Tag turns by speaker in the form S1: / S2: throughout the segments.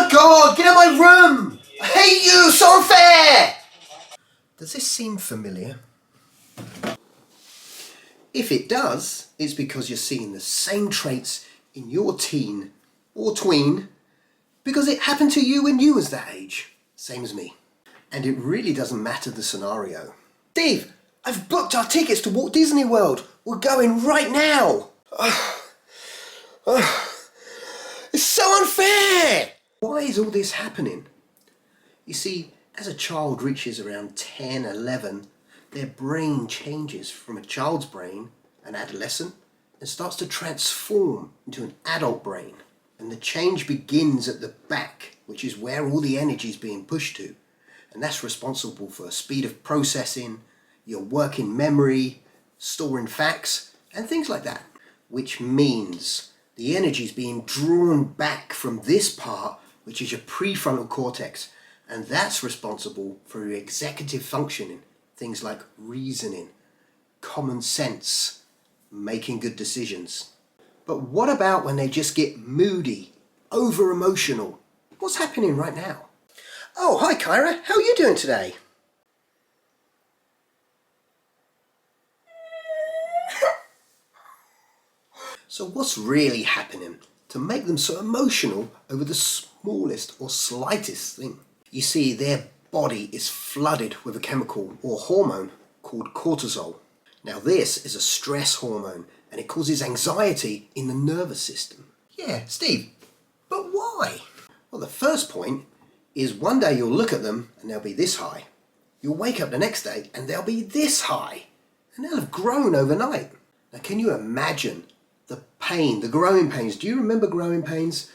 S1: my god, get out of my room! I hate you, so unfair! Does this seem familiar? If it does, it's because you're seeing the same traits in your teen or tween because it happened to you when you was that age. Same as me. And it really doesn't matter the scenario. Steve, I've booked our tickets to Walt Disney World. We're going right now. It's so unfair! Why is all this happening? You see, as a child reaches around 10, 11, their brain changes from a child's brain, an adolescent, and starts to transform into an adult brain. And the change begins at the back, which is where all the energy is being pushed to. And that's responsible for speed of processing, your working memory, storing facts, and things like that. Which means the energy is being drawn back from this part, which is your prefrontal cortex. And that's responsible for your executive functioning. Things like reasoning, common sense, making good decisions. But what about when they just get moody, over emotional? What's happening right now? Oh, hi Kyra, how are you doing today? So what's really happening to make them so emotional over the smallest or slightest thing? You see, their body is flooded with a chemical or hormone called cortisol. Now this is a stress hormone and it causes anxiety in the nervous system. Yeah, Steve, but why? Well, the first point is one day you'll look at them and they'll be this high. You'll wake up the next day and they'll be this high. And they'll have grown overnight. Now can you imagine the pain, the growing pains? Do you remember growing pains?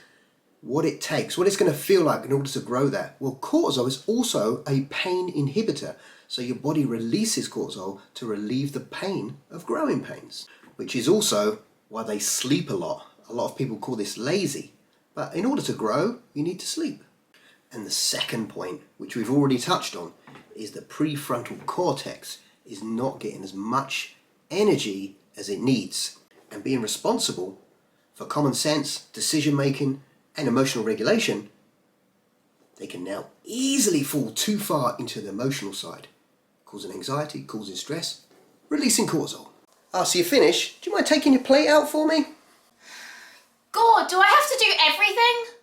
S1: What it takes, what it's going to feel like in order to grow that. Well, cortisol is also a pain inhibitor. So your body releases cortisol to relieve the pain of growing pains, which is also why they sleep a lot. A lot of people call this lazy. But in order to grow, you need to sleep. And the second point, which we've already touched on, is the prefrontal cortex is not getting as much energy as it needs. And being responsible for common sense, decision making, and emotional regulation, they can now easily fall too far into the emotional side, causing anxiety, causing stress, releasing cortisol. So you're finished. Do you mind taking your plate out for me?
S2: God, do I have to do everything?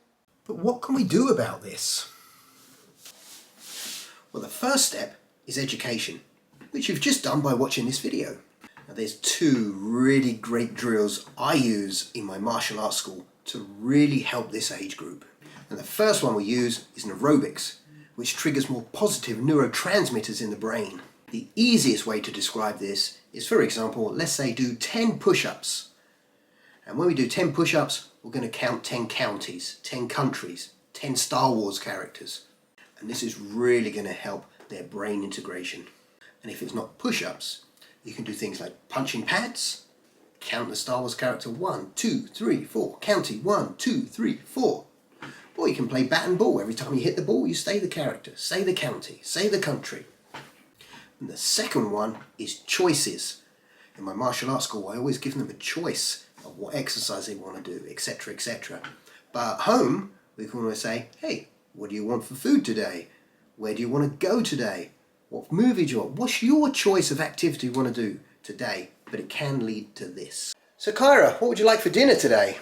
S1: But what can we do about this? Well, the first step is education, which you've just done by watching this video. Now, there's two really great drills I use in my martial arts school to really help this age group. And the first one we use is an aerobics, which triggers more positive neurotransmitters in the brain. The easiest way to describe this is, for example, let's say do 10 push-ups. And when we do 10 push-ups, we're going to count 10 counties, 10 countries, 10 Star Wars characters. And this is really going to help their brain integration. And if it's not push-ups, you can do things like punching pads, count the Star Wars character 1, 2, 3, 4, county 1, 2, 3, 4. Or you can play bat and ball. Every time you hit the ball, you say the character, say the county, say the country. And the second one is choices. In my martial arts school, I always give them a choice of what exercise they want to do, etc., etc. But at home, we can always say, hey, what do you want for food today? Where do you want to go today? What movie do you want? What's your choice of activity you want to do today? But it can lead to this. So Kyra, what would you like for dinner today?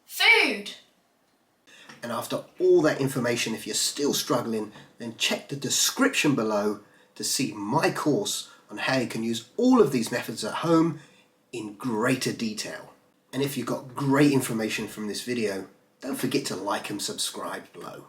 S2: Food.
S1: And after all that information, if you're still struggling, then check the description below to see my course on how you can use all of these methods at home in greater detail. And if you got great information from this video, don't forget to like and subscribe below.